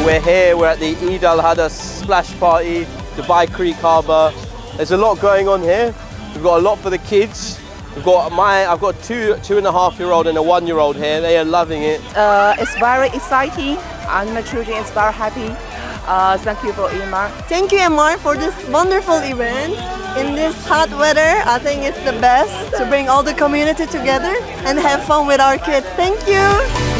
we're here, we're at the Adha splash party, Dubai Creek Harbour. There's a lot going on here. We've got a lot for the kids. I've got 2.5-year-old and a 1-year-old here. They are loving it. It's very exciting and my children is very happy. Thank you for Emma. Thank you, Emma, for this wonderful event. In this hot weather, I think it's the best to bring all the community together and have fun with our kids. Thank you.